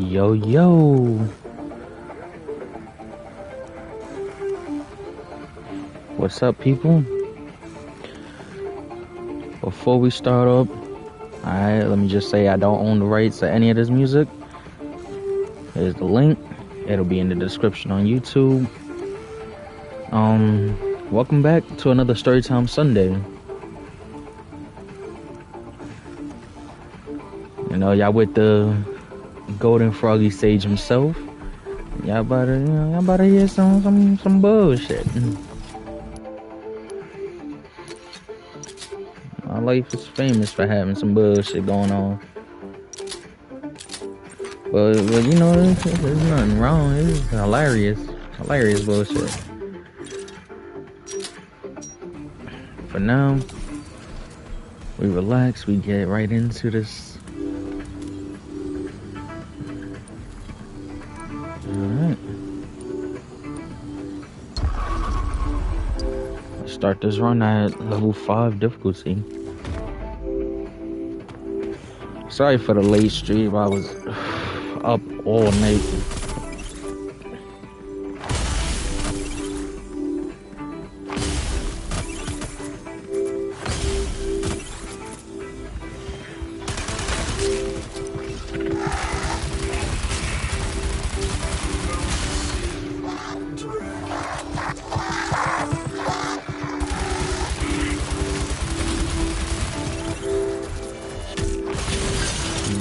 Yo, yo. What's up, people? Before we start up, alright, let me just say I don't own the rights to any of this music. Here's the link. It'll be in the description on YouTube. Welcome back to another Storytime Sunday. You know, y'all with the Golden Froggy Sage himself. Y'all about to hear some bullshit. My life is famous for having some bullshit going on. But you know, there's nothing wrong. It's hilarious bullshit. For now, we relax. We get right into this. Alright. Let's start this run at level 5 difficulty. Sorry for the late stream. I was up all night.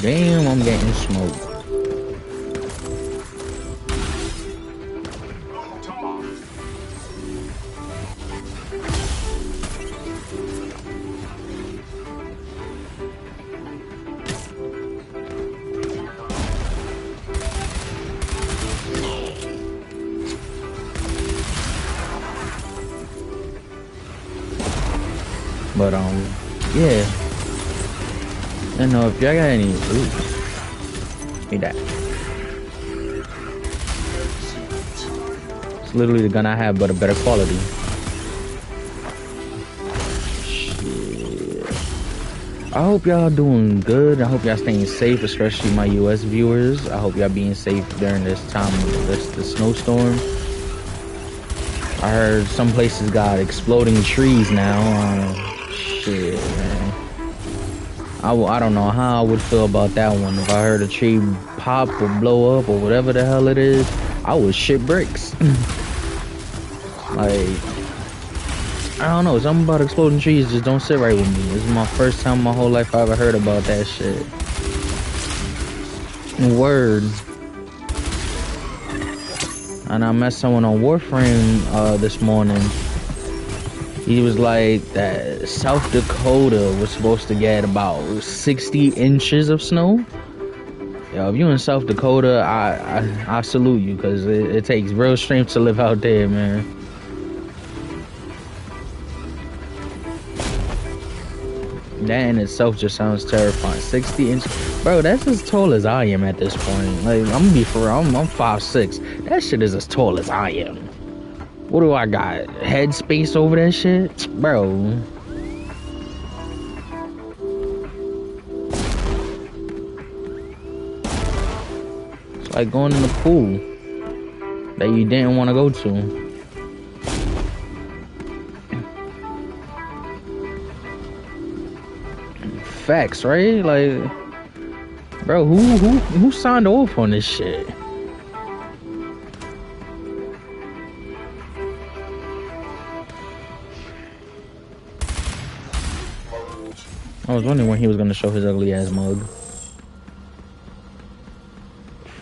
Damn, I'm getting smoked. But yeah. I don't know if y'all got any. Ooh. Need that. It's literally the gun I have, but a better quality. Shit. I hope y'all doing good. I hope y'all staying safe, especially my US viewers. I hope y'all being safe during this time of the snowstorm. I heard some places got exploding trees now. Shit, man. I don't know how I would feel about that one. If I heard a tree pop or blow up or whatever the hell it is, I would shit bricks. Like, I don't know. Something about exploding trees just don't sit right with me. This is my first time in my whole life I ever heard about that shit. Word. And I met someone on Warframe this morning. He was like that South Dakota was supposed to get about 60 inches of snow. Yo, if you in South Dakota, I salute you, because it takes real strength to live out there, man. That in itself just sounds terrifying. 60 inches. Bro, that's as tall as I am at this point. Like, I'm gonna be for real, I'm 5'6". That shit is as tall as I am. What do I got? Head space over that shit? Bro. It's like going in the pool that you didn't want to go to. Facts, right? Like, bro, who signed off on this shit? I was wondering when he was gonna show his ugly ass mug.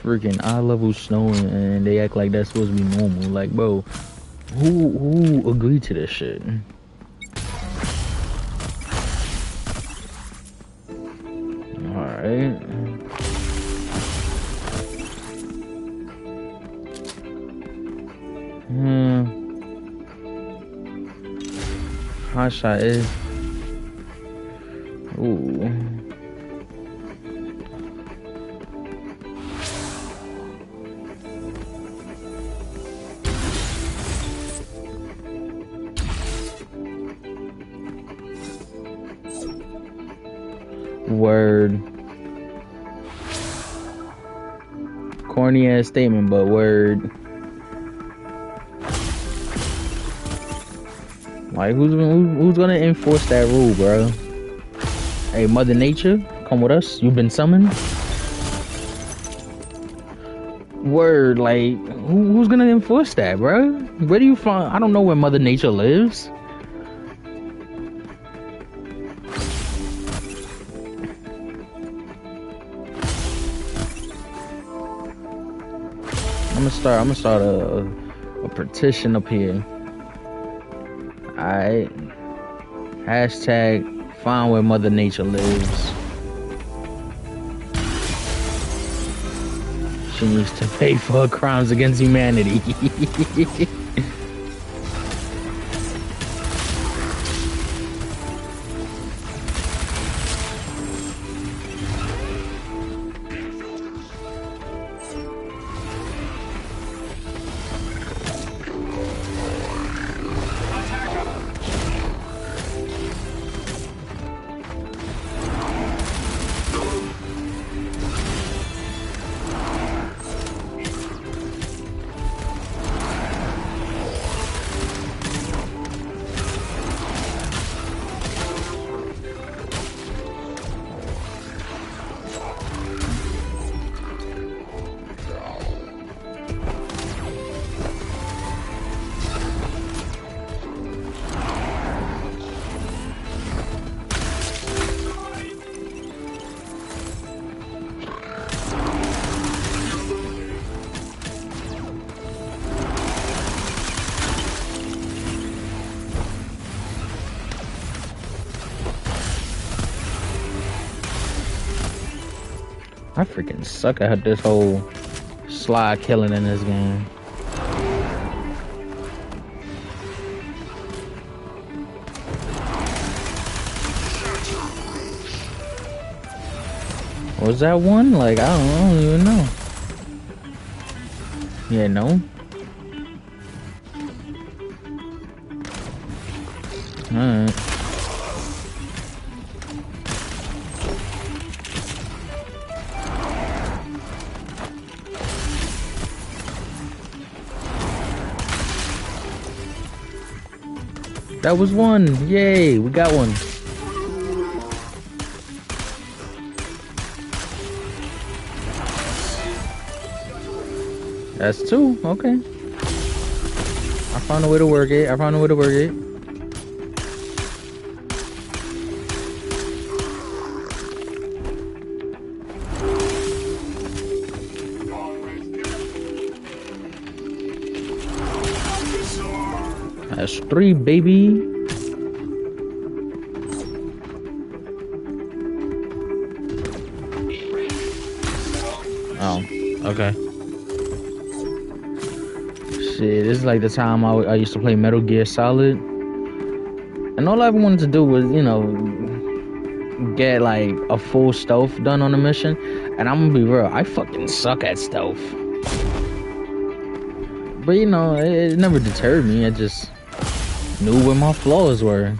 Freaking eye level snow, and they act like that's supposed to be normal. Like, bro, who agreed to this shit? Alright. Hot shot is. Ooh. Word. corny ass statement, but word. Like, who's gonna enforce that rule, bro? Hey, Mother Nature, come with us. You've been summoned. Word, like, who's gonna enforce that, bro? Where do you find? I don't know where Mother Nature lives. I'm gonna start a petition up here. Alright. Hashtag find where Mother Nature lives. She needs to pay for her crimes against humanity. I freaking suck at this whole slide killing in this game. Was that one? Like, I don't even know. Yeah, no. Alright. That was one. Yay, we got one. That's two. Okay. I found a way to work it. That's three, baby. Oh, okay. Shit, this is like the time I used to play Metal Gear Solid. And all I ever wanted to do was, you know, get like a full stealth done on a mission. And I'm gonna be real, I fucking suck at stealth. But you know, it never deterred me. I just knew where my flaws were.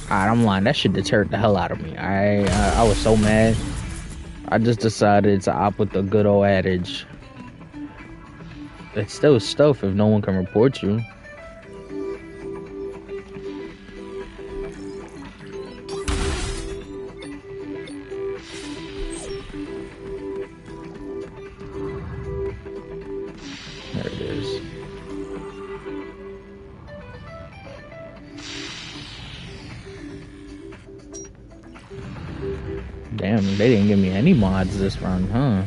Alright, I'm lying. That shit deterred the hell out of me. I was so mad. I just decided to opt with the good old adage. It's still stealth if no one can report you. There it is. Damn, they didn't give me any mods this run, huh?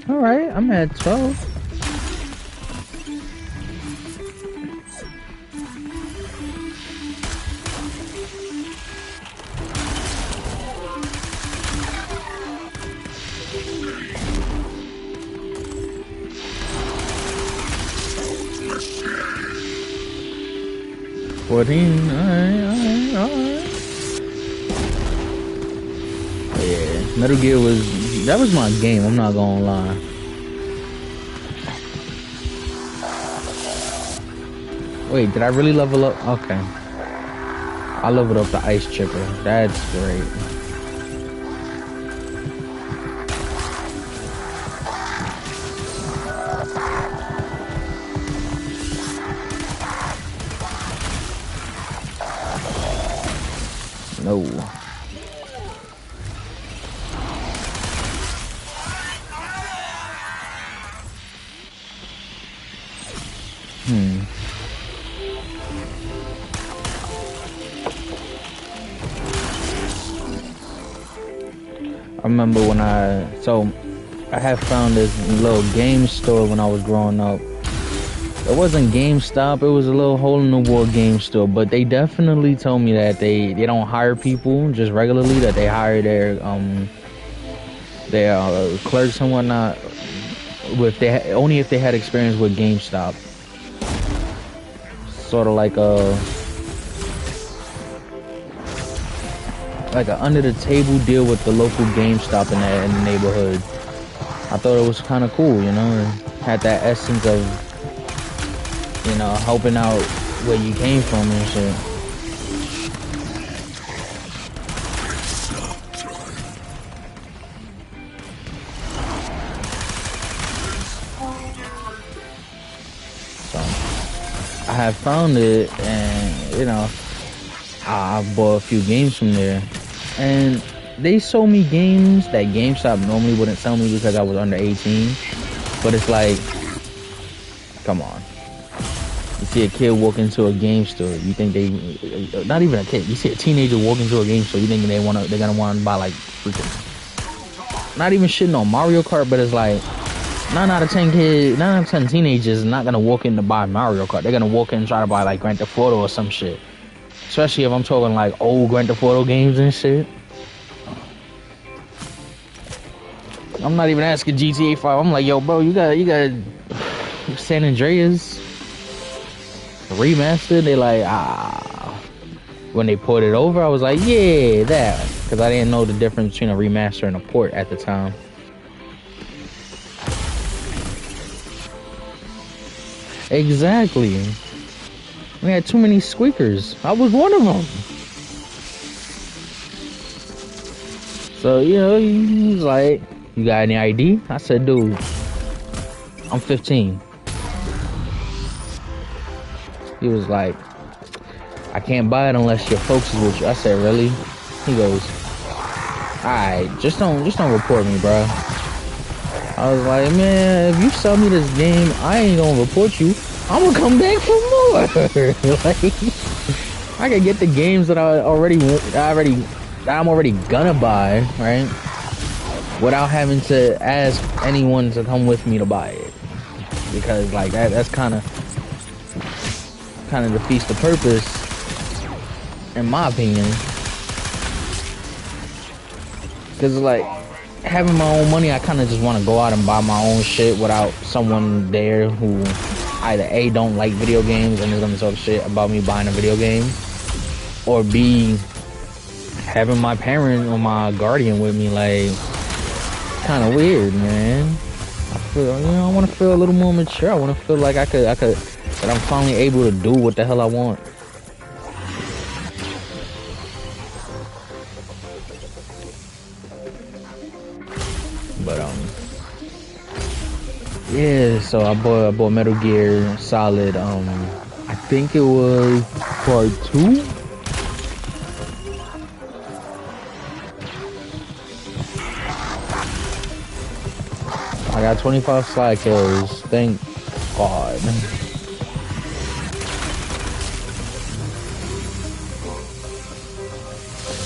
Alright, I'm at 12. 14. Alright. Yeah, Metal Gear that was my game, I'm not gonna lie. Wait, did I really level up? Okay. I leveled up the Ice Chipper. That's great. No. I remember when I had found this little game store when I was growing up. It wasn't GameStop, it was a little hole in the wall game store, but they definitely told me that they don't hire people just regularly, that they hire their clerks and whatnot only if they had experience with GameStop. Sort of like an under the table deal with the local GameStop in the neighborhood. I thought it was kind of cool, you know. It had that essence of, you know, helping out where you came from and shit. So I have found it, and you know, I bought a few games from there, and they sold me games that GameStop normally wouldn't sell me because I was under 18. But it's like, come on. You see a kid walk into a game store, you think not even a kid, you see a teenager walk into a game store, you think they're gonna want to buy like freaking, not even shitting on Mario Kart, but it's like 9 out of 10 teenagers are not gonna walk in to buy Mario Kart. They're gonna walk in and try to buy like Grand Theft Auto or some shit. Especially if I'm talking like old Grand Theft Auto games and shit. I'm not even asking GTA 5. I'm like, yo, bro, you got San Andreas remastered. They like, when they ported it over, I was like, yeah, that, because I didn't know the difference between a remaster and a port at the time. Exactly. We had too many squeakers. I was one of them. So, you know, he was like, you got any ID? I said, dude, I'm 15. He was like, I can't buy it unless your folks is with you. I said, really? He goes, alright, just don't report me, bro. I was like, man, if you sell me this game, I ain't gonna report you. I'm gonna come back for more. Like, I can get the games that I'm already gonna buy, right? Without having to ask anyone to come with me to buy it, because like that's kind of defeats the purpose, in my opinion. Because like having my own money, I kind of just want to go out and buy my own shit without someone there who either A, don't like video games and is gonna talk shit about me buying a video game, or B, having my parent or my guardian with me. Like, kind of weird, man. I feel, you know, I want to feel a little more mature. I want to feel like I could, that I'm finally able to do what the hell I want. But yeah. So I bought Metal Gear Solid. I think it was part 2. I got 25 slide kills, thank God.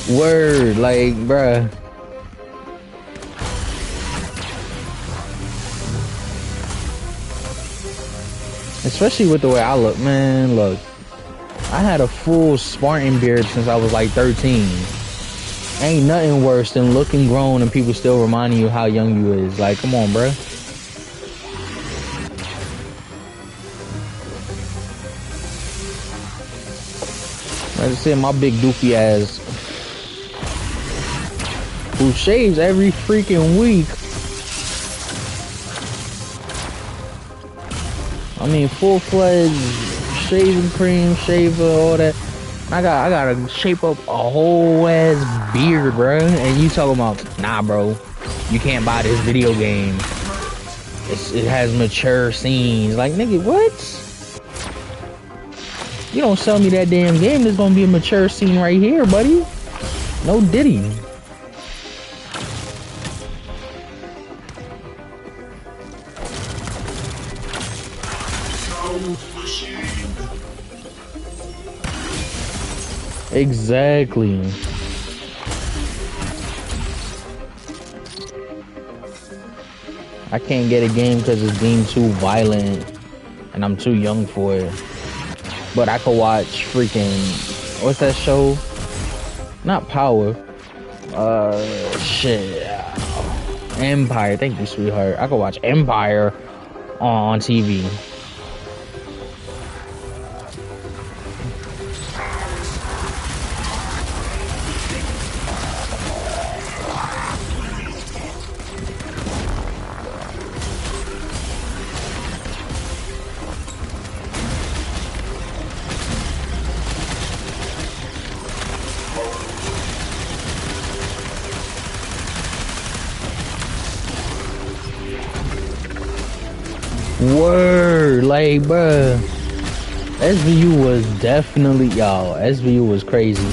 Word, like, bruh. Especially with the way I look, man, look. I had a full Spartan beard since I was like 13. Ain't nothing worse than looking grown and people still reminding you how young you is. Like, come on, bruh. Like I said, my big doofy ass, who shaves every freaking week. I mean, full-fledged shaving cream, shaver, all that. I gotta shape up a whole ass beard, bro. And you talking about, nah, bro, you can't buy this video game. It has mature scenes. Like, nigga, what? You don't sell me that damn game, there's gonna be a mature scene right here, buddy. No Diddy. Exactly. I can't get a game because it's deemed too violent and I'm too young for it. But I could watch freaking, what's that show? Not Power. Shit. Empire. Thank you, sweetheart. I could watch Empire on TV. Word, like, bruh, SVU was definitely, y'all, SVU was crazy.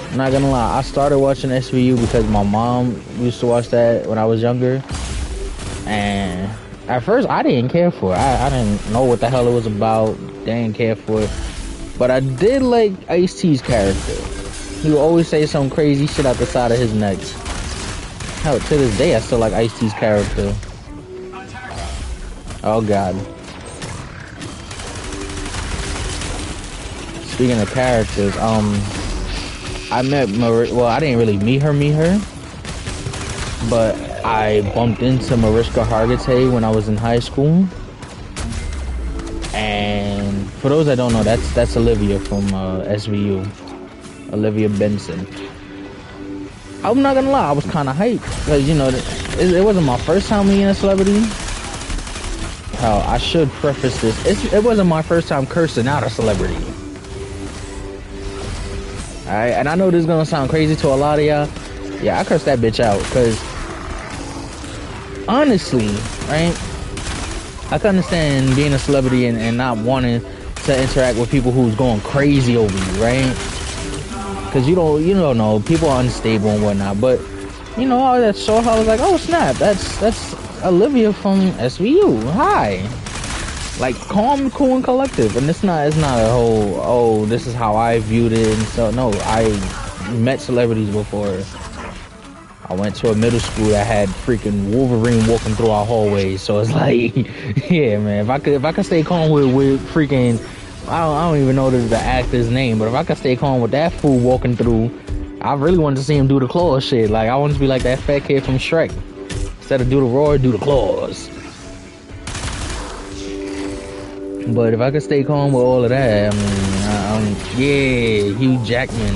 I'm not gonna lie, I started watching SVU because my mom used to watch that when I was younger, and at first I didn't care for it. I didn't know what the hell it was about, didn't care for it, but I did like Ice-T's character. He would always say some crazy shit out the side of his neck. Hell, to this day, I still like Ice-T's character. Oh, God. Speaking of characters, I met well, I didn't really meet her, but I bumped into Mariska Hargitay when I was in high school. And for those that don't know, that's Olivia from SVU. Olivia Benson. I'm not gonna lie, I was kind of hyped because, you know, it wasn't my first time meeting a celebrity. Hell, I should preface this. It wasn't my first time cursing out a celebrity. Alright, and I know this is gonna sound crazy to a lot of y'all. Yeah, I cursed that bitch out because, honestly, right? I can understand being a celebrity and not wanting to interact with people who's going crazy over you, right? Because you don't know, people are unstable and whatnot. But you know, all that show, I was like, oh snap, that's Olivia from SVU. Hi, like calm, cool, and collective. And it's not a whole, oh, this is how I viewed it. And so no, I met celebrities before. I went to a middle school that had freaking Wolverine walking through our hallways. So it's like, yeah, man. If I could stay calm with freaking, I don't even know the actor's name, but if I could stay calm with that fool walking through, I really wanted to see him do the claw shit. Like, I wanted to be like that fat kid from Shrek. Instead of do the roar, do the claws. But if I could stay calm with all of that, I mean, yeah, Hugh Jackman.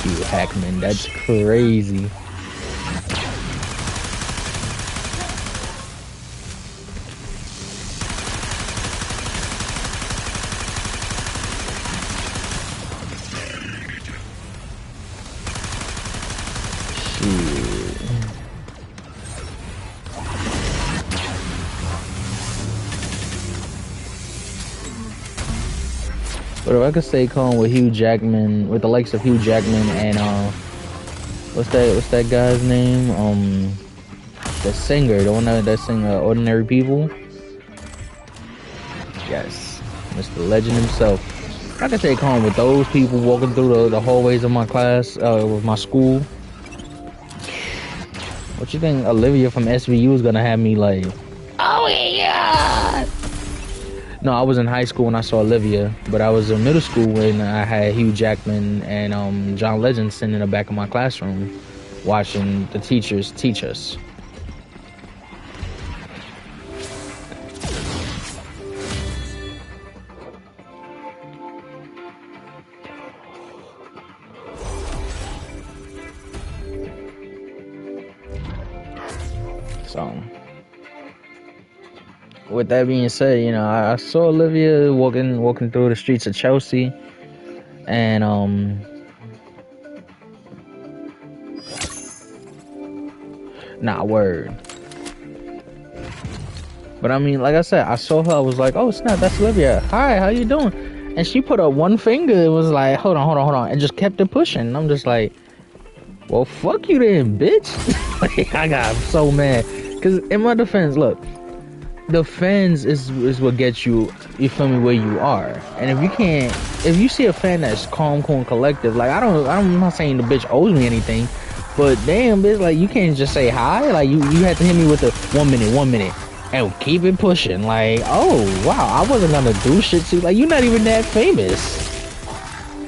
Hugh Hackman, that's crazy. But if I could stay calm with Hugh Jackman, with the likes of Hugh Jackman and what's that guy's name? The singer, the one that sing Ordinary People. Yes, Mr. Legend himself. I could stay calm with those people walking through the hallways of my class, with my school. What you think Olivia from SVU is gonna have me like? Oh yeah. No, I was in high school when I saw Olivia, but I was in middle school when I had Hugh Jackman and John Legend sitting in the back of my classroom watching the teachers teach us. with that being said, you know, I saw Olivia walking through the streets of Chelsea, and nah, word. But I mean, like I said, I saw her. I was like, oh snap, that's Olivia. Hi, how you doing? And she put up one finger. It was like, hold on, and just kept it pushing. And I'm just like, well, fuck you then, bitch. Like, I got so mad. Cause in my defense, look, the fans is what gets you. You feel me? Where you are. And if you see a fan that's calm, cool, and collective, like I'm not saying the bitch owes me anything, but damn, bitch, like you can't just say hi. Like you had to hit me with the 1 minute. And keep it pushing. Like, oh wow, I wasn't gonna do shit to you. Like, you're not even that famous.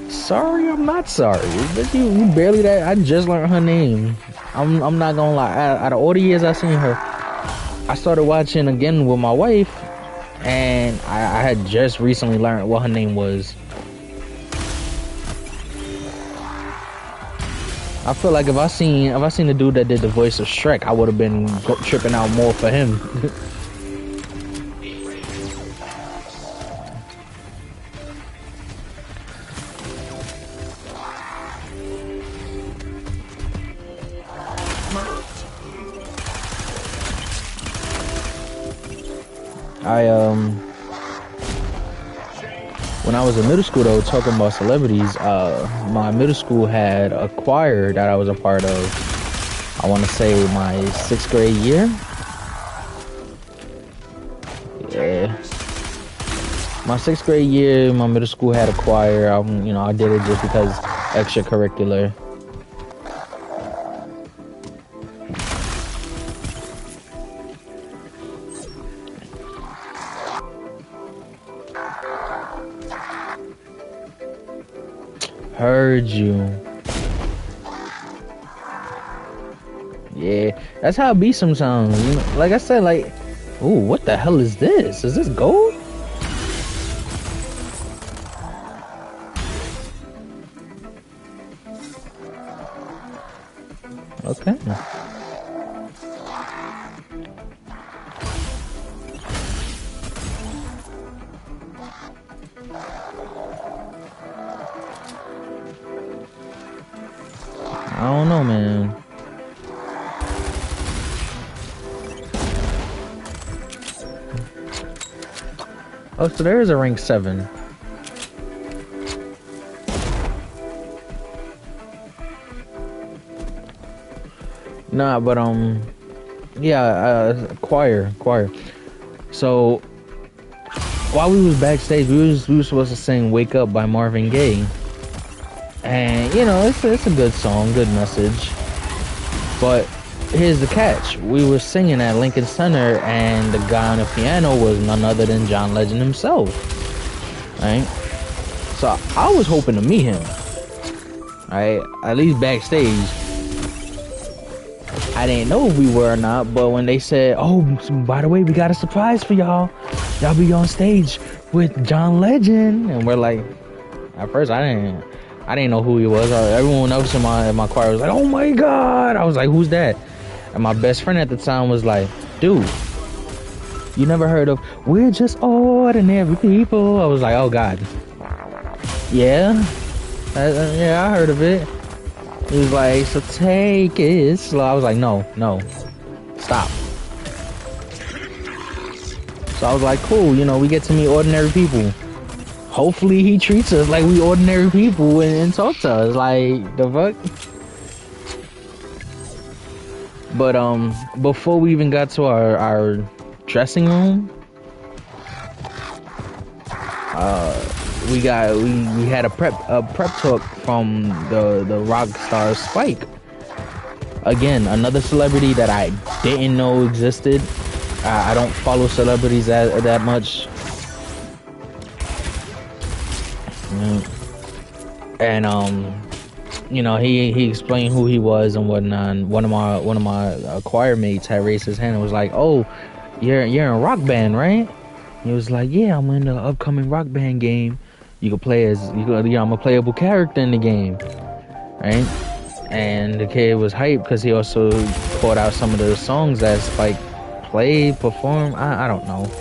Sorry, I'm not sorry. But you barely that. I just learned her name. I'm not gonna lie. Out of all the years I seen her, I started watching again with my wife, and I had just recently learned what her name was. I feel like if I seen the dude that did the voice of Shrek, I would have been tripping out more for him. When I was in middle school, though, talking about celebrities, my middle school had a choir that I was a part of. I want to say my 6th grade year. Yeah. My 6th grade year, my middle school had a choir. I did it just because extracurricular. Heard you. Yeah, that's how it be sometimes. You know, like I said, like, ooh, what the hell is this? Is this gold? Okay. I don't know, man. Oh, so there is a rank 7. Nah, but yeah, choir. So while we was backstage, we were supposed to sing "Wake Up" by Marvin Gaye. And, you know, it's a good song, good message. But here's the catch. We were singing at Lincoln Center, and the guy on the piano was none other than John Legend himself. Right? So I was hoping to meet him. Right? At least backstage. I didn't know if we were or not, but when they said, oh, by the way, we got a surprise for y'all. Y'all be on stage with John Legend. And we're like, at first I didn't know who he was. Everyone else in my choir was like, oh my God. I was like, who's that? And my best friend at the time was like, dude, you never heard of We're Just Ordinary People? I was like, oh God. Yeah. Yeah, I heard of it. He was like, so take it slow. I was like, no, stop. So I was like, cool, you know, we get to meet ordinary people. Hopefully he treats us like we ordinary people and talk to us. Like, the fuck? But before we even got to our dressing room, we had a prep talk from the rock star Spike. Again, another celebrity that I didn't know existed. I don't follow celebrities that much. And you know, he explained who he was and whatnot. And one of my choir mates had raised his hand and was like, "Oh, you're in a rock band, right?" He was like, "Yeah, I'm in the upcoming rock band game. You can play I'm a playable character in the game, right?" And the kid was hyped because he also called out some of the songs that Spike play, perform. I don't know.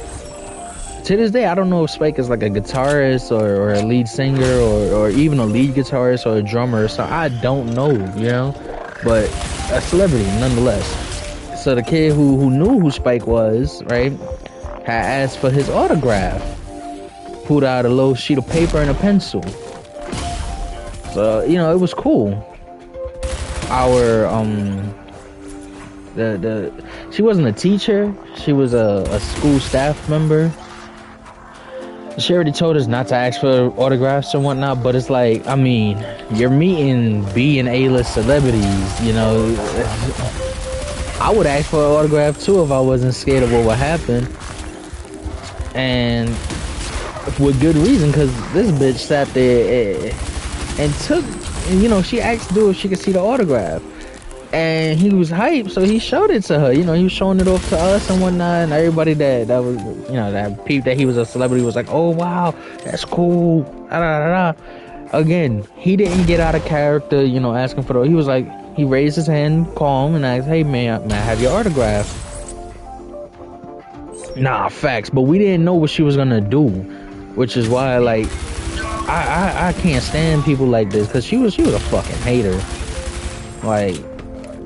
To this day, I don't know if Spike is like a guitarist or a lead singer or even a lead guitarist or a drummer. So I don't know, you know, but a celebrity nonetheless. So the kid who knew who Spike was, right, had asked for his autograph. Pulled out a little sheet of paper and a pencil. So, you know, it was cool. Our she wasn't a teacher, she was a school staff member. She already told us not to ask for autographs and whatnot, but it's like, I mean, you're meeting B and A-list celebrities, you know. I would ask for an autograph too if I wasn't scared of what would happen. And with good reason, because this bitch sat there and took, you know, she asked dude if she could see the autograph. And he was hyped, so he showed it to her. You know, he was showing it off to us and whatnot. And everybody that was, you know, that peeped that he was a celebrity was like, oh, wow, that's cool. Da, da, da, da. Again, he didn't get out of character, you know, asking for the... He was like, he raised his hand calm and asked, hey, may I have your autograph? Nah, facts. But we didn't know what she was going to do. Which is why, like, I can't stand people like this. Because she was a fucking hater. Like...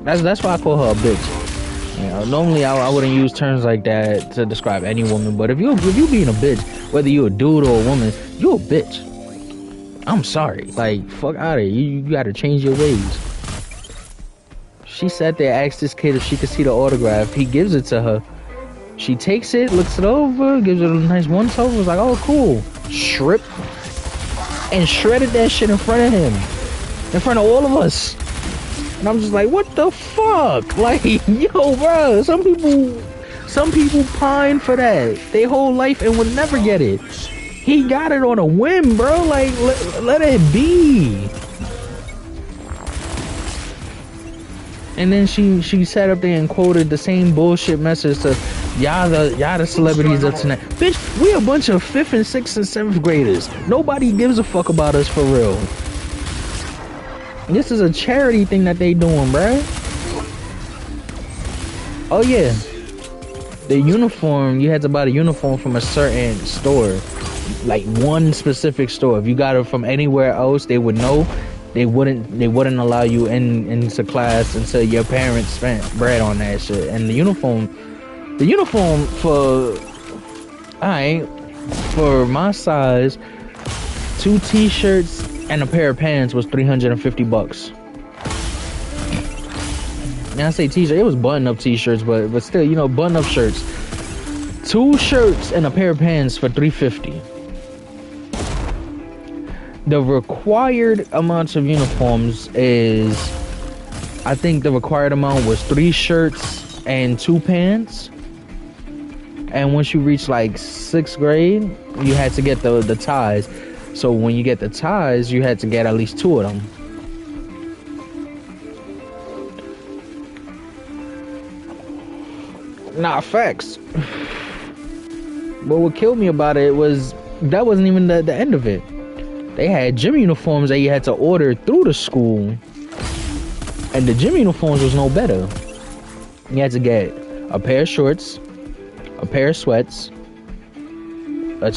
That's why I call her a bitch. You know, normally I wouldn't use terms like that to describe any woman, but if you being a bitch, whether you a dude or a woman, you a bitch. I'm sorry. Like, fuck out of here. You gotta change your ways. She sat there, asked this kid if she could see the autograph. He gives it to her. She takes it, looks it over, gives it a nice once over. Was like, oh, cool. Stripped and shredded that shit in front of him, in front of all of us. And I'm just like, what the fuck? Like, yo, bro, some people pine for that they whole life and would never get it. He got it on a whim, bro. Like, let it be. And then she sat up there and quoted the same bullshit message to y'all the celebrities of tonight. Bitch, we a bunch of 5th and 6th and 7th graders. Nobody gives a fuck about us for real. This is a charity thing that they doing, bruh. Oh yeah, the uniform, you had to buy the uniform from a certain store, like one specific store. If you got it from anywhere else, they would know. They wouldn't allow you into class until your parents spent bread on that shit. And the uniform for for my size, 2 t-shirts and a pair of pants was $350. Now I say t-shirt, it was button-up t-shirts, but still, you know, button-up shirts. 2 shirts and a pair of pants for $350. The required amounts of uniforms is, I think the required amount was 3 shirts and 2 pants. And once you reach like 6th grade, you had to get the ties. So when you get the ties, you had to get at least 2 of them. Nah, facts. But what killed me about it was that wasn't even the end of it. They had gym uniforms that you had to order through the school. And the gym uniforms was no better. You had to get a pair of shorts, a pair of sweats, a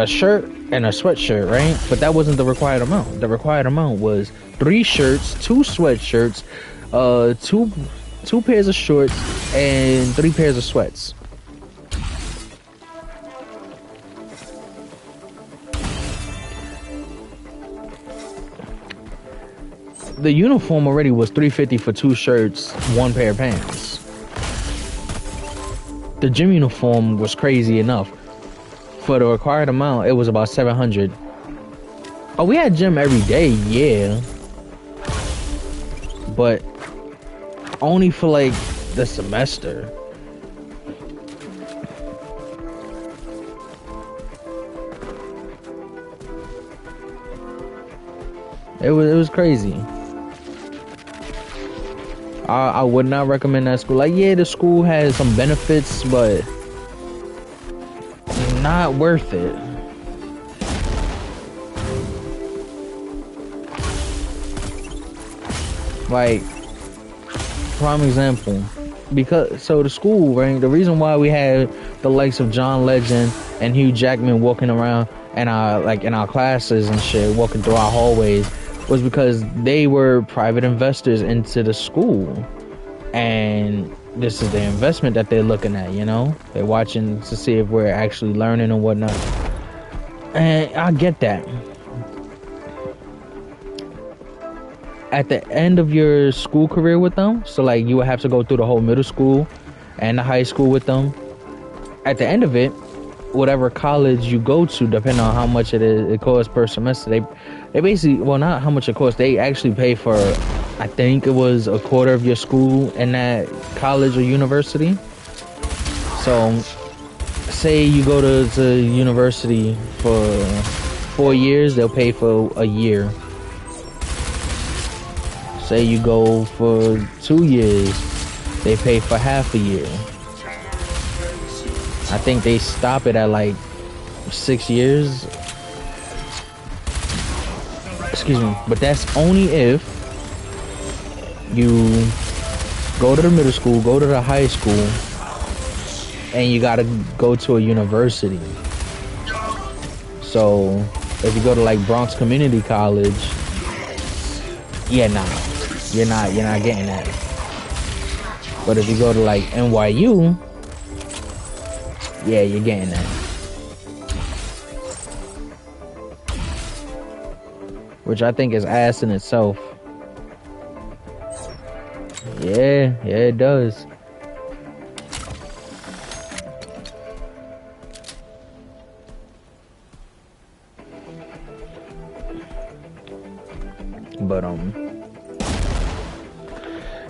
shirt, and a sweatshirt, right? But that wasn't the required amount. The required amount was 3 shirts, 2 sweatshirts, 2 pairs of shorts, and 3 pairs of sweats. The uniform already was $350 for 2 shirts, 1 pair of pants. The gym uniform was crazy enough. For the required amount, it was about $700. Oh, we had gym every day, yeah. But only for like the semester. It was crazy. I would not recommend that school. Like, yeah, the school has some benefits, but not worth it. Like, prime example, because so the school, right? The reason why we had the likes of John Legend and Hugh Jackman walking around and in our classes and shit, walking through our hallways, was because they were private investors into the school, and this is the investment that they're looking at. You know, they're watching to see if we're actually learning and whatnot. And I get that. At the end of your school career with them, so like you would have to go through the whole middle school and the high school with them. At the end of it, whatever college you go to, depending on how much it costs per semester, they basically, well, not how much it costs, they actually pay for, I think it was a quarter of your school in that college or university. So say you go to university for 4 years, they'll pay for a year. Say you go for 2 years, they pay for half a year. I think they stop it at like 6 years. Excuse me, but that's only if you go to the middle school, go to the high school, and you gotta go to a university. So if you go to like Bronx Community College, yeah, nah. You're not getting that. But if you go to like NYU, yeah, you're getting that. Which I think is ass in itself. Yeah, it does. But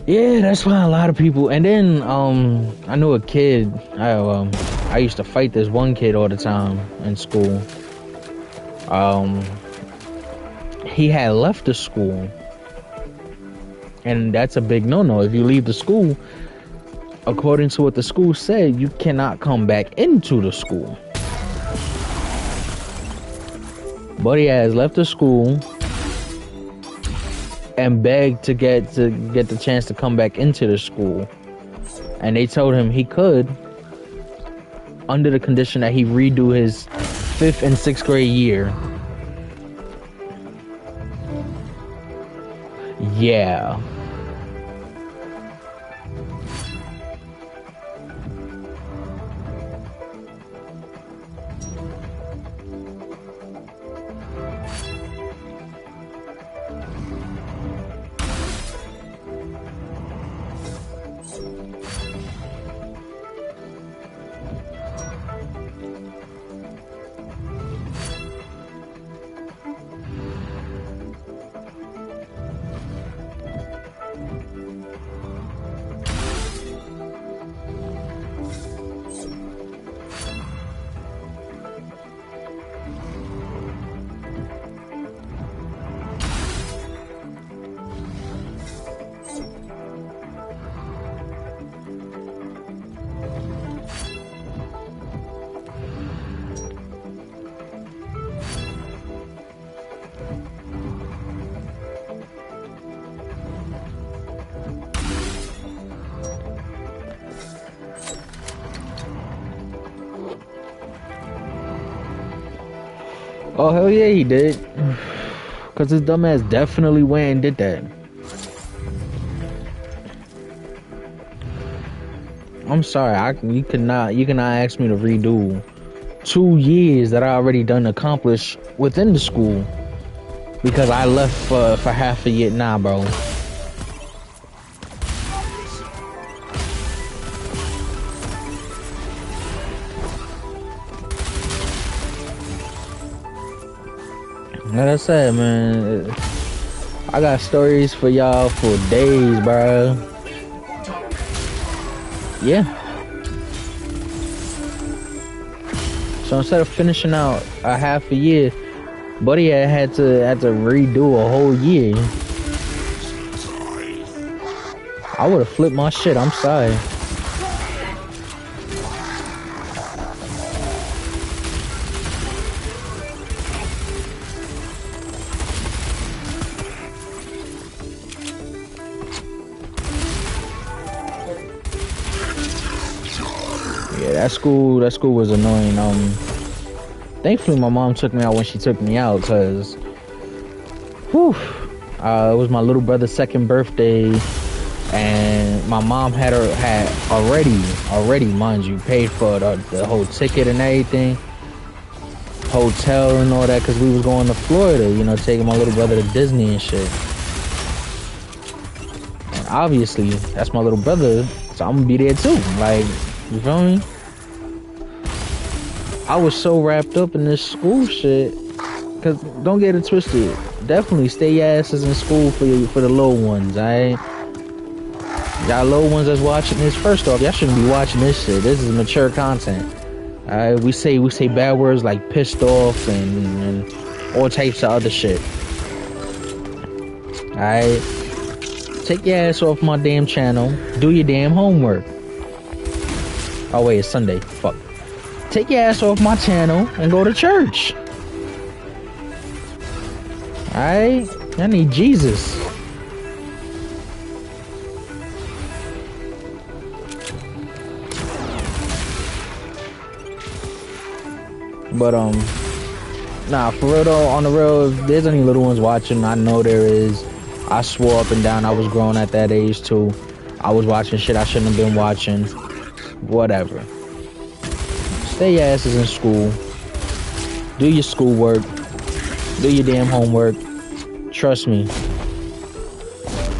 yeah, that's why a lot of people. And then I knew a kid. I used to fight this one kid all the time in school. He had left the school, and that's a big no-no. If you leave the school, according to what the school said, you cannot come back into the school. But he has left the school and begged to get the chance to come back into the school, and they told him he could, under the condition that he redo his 5th and 6th grade year. Yeah. Oh, hell yeah, he did. Because his dumbass definitely went and did that. I'm sorry, you cannot ask me to redo 2 years that I already done accomplished within the school because I left for half a year. Nah, bro. Like I said, man, I got stories for y'all for days, bro. Yeah. So instead of finishing out a half a year, buddy had to redo a whole year. I would have flipped my shit. I'm sorry. that school was annoying. Thankfully my mom took me out when she took me out, cause whew, it was my little brother's second birthday, and my mom had already, mind you, paid for the whole ticket and everything, hotel and all that, cause we was going to Florida, you know, taking my little brother to Disney and shit. And obviously, that's my little brother, so I'm gonna be there too. Like, you feel me? I was so wrapped up in this school shit, cause don't get it twisted. Definitely stay your asses in school for the little ones, alright? Y'all little ones that's watching this, first off, y'all shouldn't be watching this shit. This is mature content. Alright, we say bad words like pissed off and all types of other shit. Alright? Take your ass off my damn channel. Do your damn homework. Oh wait, it's Sunday. Fuck. Take your ass off my channel and go to church. Alright? I need Jesus. But nah, for real though, on the real, if there's any little ones watching, I know there is. I swore up and down I was grown at that age too. I was watching shit I shouldn't have been watching. Whatever. Stay your asses in school. Do your schoolwork. Do your damn homework. Trust me.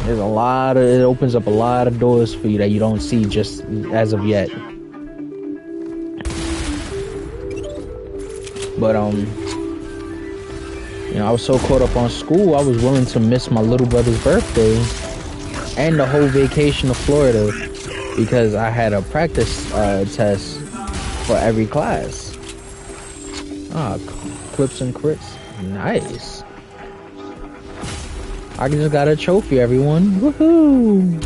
It opens up a lot of doors for you that you don't see just as of yet. But you know, I was so caught up on school, I was willing to miss my little brother's birthday and the whole vacation to Florida because I had a practice test for every class. Clips and crits. Nice. I just got a trophy, everyone. Woohoo!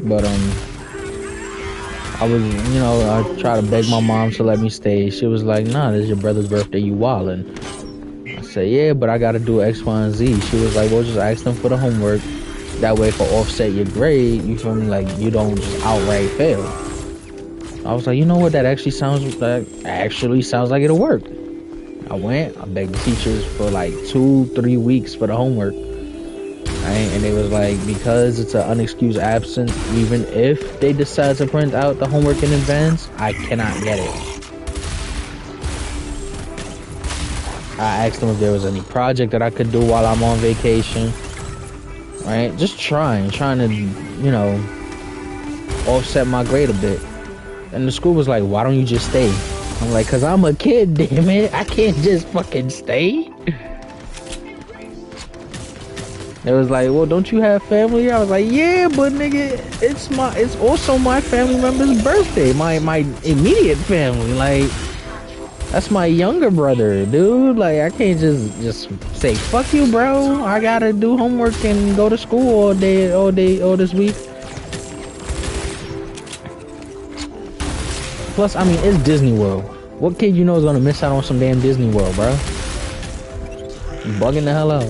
But I was, you know, I tried to beg my mom to let me stay. She was like, nah, this is your brother's birthday, you wildin'. I said, yeah, but I gotta do X, Y, and Z. She was like, well, just ask them for the homework. That way, if I offset your grade, you feel me, like, you don't just outright fail. I was like, you know what, that actually sounds like it'll work. I went, I begged the teachers for like 2-3 weeks for the homework. And they was like, because it's an unexcused absence, even if they decide to print out the homework in advance, I cannot get it. I asked them if there was any project that I could do while I'm on vacation. Right? Just trying to, you know, offset my grade a bit. And the school was like, why don't you just stay? I'm like, cause I'm a kid, damn it. I can't just fucking stay. It was like, well, don't you have family? I was like, yeah, but nigga, it's also my family member's birthday. My immediate family. Like, that's my younger brother, dude. Like, I can't just say, fuck you, bro. I gotta do homework and go to school all this week. Plus, I mean, it's Disney World. What kid you know is gonna miss out on some damn Disney World, bro? You bugging the hell out.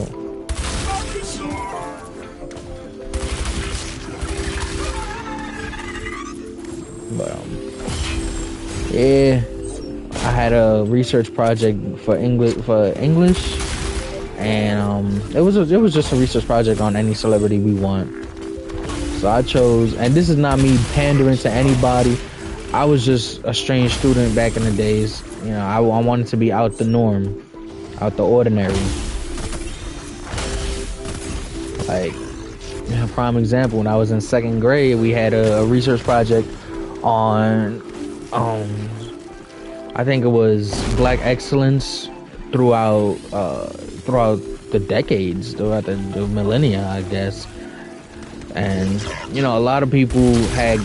But yeah, I had a research project for English, and it was just a research project on any celebrity we want. So I chose, and this is not me pandering to anybody. I was just a strange student back in the days. You know, I wanted to be out the norm, out the ordinary. Like, prime example, when I was in second grade, we had a research project on, I think it was Black excellence throughout the decades, throughout the millennia, I guess. And, you know, a lot of people had,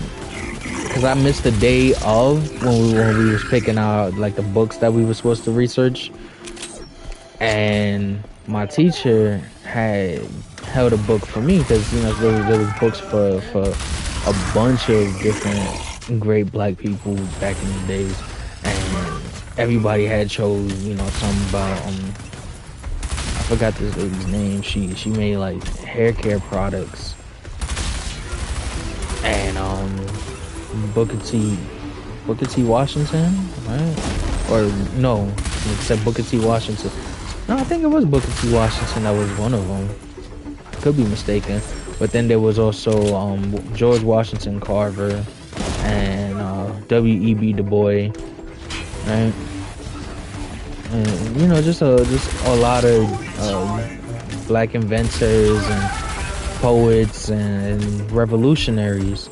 because I missed the day of when we was picking out like the books that we were supposed to research, and my teacher had held a book for me because, you know, there was books for a bunch of different great Black people back in the days, and everybody had chose, you know, something about I forgot this lady's name. She made like hair care products. And Booker T Washington, right? Or no, it said Booker T Washington. No, I think it was Booker T Washington that was one of them. Could be mistaken. But then there was also George Washington Carver and W.E.B. Du Bois, right? And you know, just a lot of black inventors and poets and revolutionaries.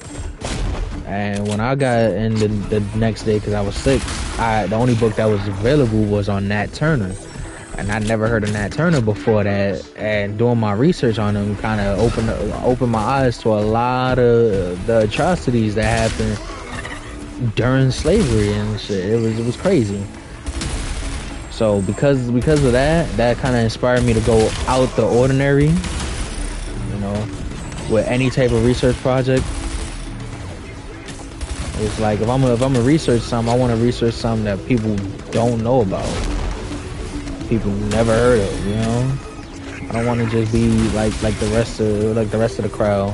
And when I got in the next day, because I was sick, the only book that was available was on Nat Turner. And I never heard of Nat Turner before that. And doing my research on him kind of opened my eyes to a lot of the atrocities that happened during slavery and shit. It was crazy. So because of that kind of inspired me to go out the ordinary, you know, with any type of research project. It's like if I'm gonna research something, I want to research something that people don't know about, people never heard of. You know, I don't want to just be like the rest of the crowd.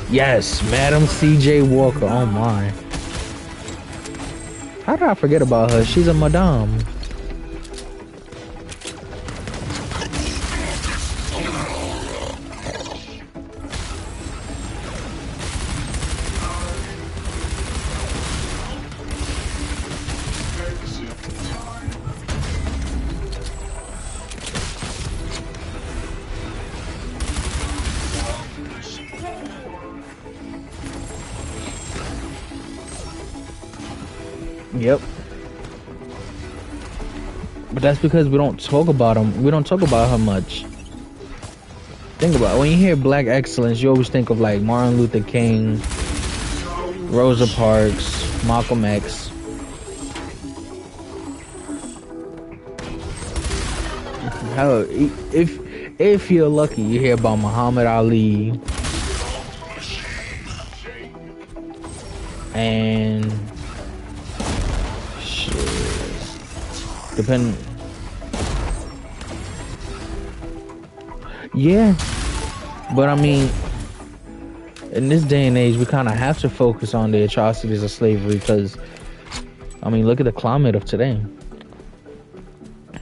Yes, Madam C.J. Walker. Oh my, how did I forget about her? She's a madame. Yep. But that's because we don't talk about them. We don't talk about her much. Think about it. When you hear black excellence, you always think of like Martin Luther King, Rosa Parks, Malcolm X. Hell, if you're lucky, you hear about Muhammad Ali and depending, yeah, but I mean, in this day and age, we kind of have to focus on the atrocities of slavery because, I mean, look at the climate of today.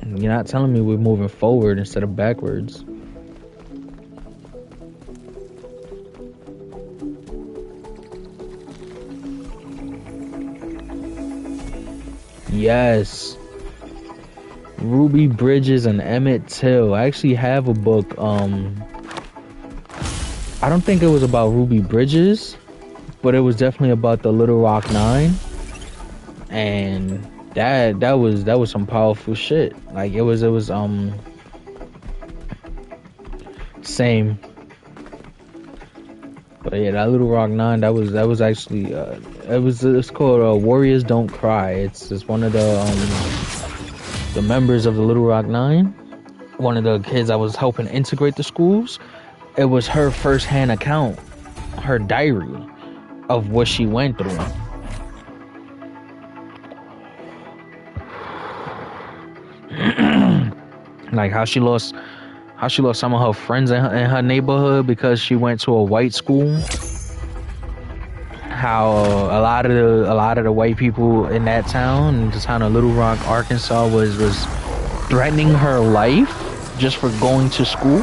You're not telling me we're moving forward instead of backwards. Yes. Ruby Bridges and Emmett Till. I actually have a book. I don't think it was about Ruby Bridges, but it was definitely about the Little Rock Nine, and that was some powerful shit. Like it was same. But yeah, that Little Rock Nine, that was actually it's called Warriors Don't Cry. It's one of the members of the Little Rock Nine, one of the kids I was helping integrate the schools. It was her first-hand account, her diary of what she went through. Like how she lost some of her friends in her neighborhood because she went to a white school. How a lot of the white people in that town, the town of Little Rock, Arkansas, was threatening her life just for going to school.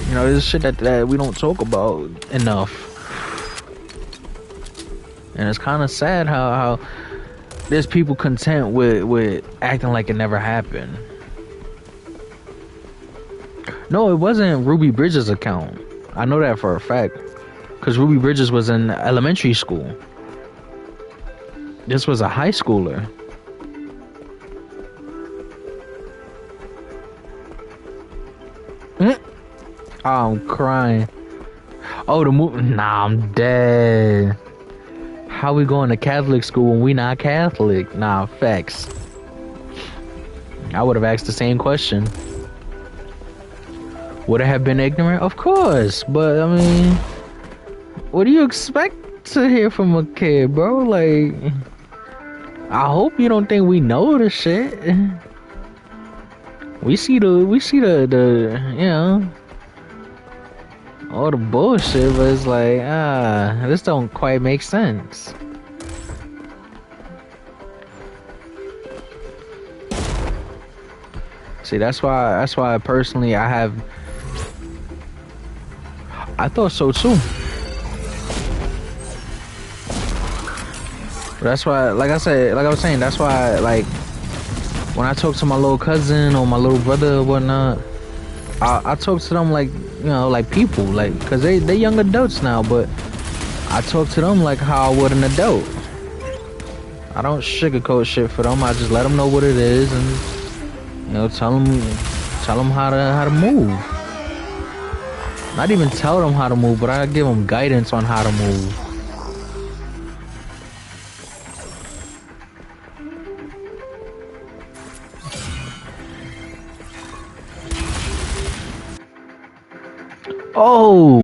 You know, this shit that we don't talk about enough, and it's kind of sad how there's people content with acting like it never happened. No, it wasn't Ruby Bridges' account. I know that for a fact, because Ruby Bridges was in elementary school. This was a high schooler. Oh, I'm crying. Oh, the movie. Nah, I'm dead. How we going to Catholic school when we not Catholic? Nah, facts. I would have asked the same question. Would I have been ignorant? Of course. But, I mean, what do you expect to hear from a kid, bro? Like, I hope you don't think we know the shit. We see the you know, all the bullshit, but it's like, this don't quite make sense. See, that's why personally I thought so too. That's why, like I was saying, that's why, like, when I talk to my little cousin or my little brother or whatnot, I talk to them like, you know, like people, like, cause they young adults now, but I talk to them like how I would an adult. I don't sugarcoat shit for them. I just let them know what it is, and you know, tell them how to move. Not even tell them how to move, but I give them guidance on how to move. Oh!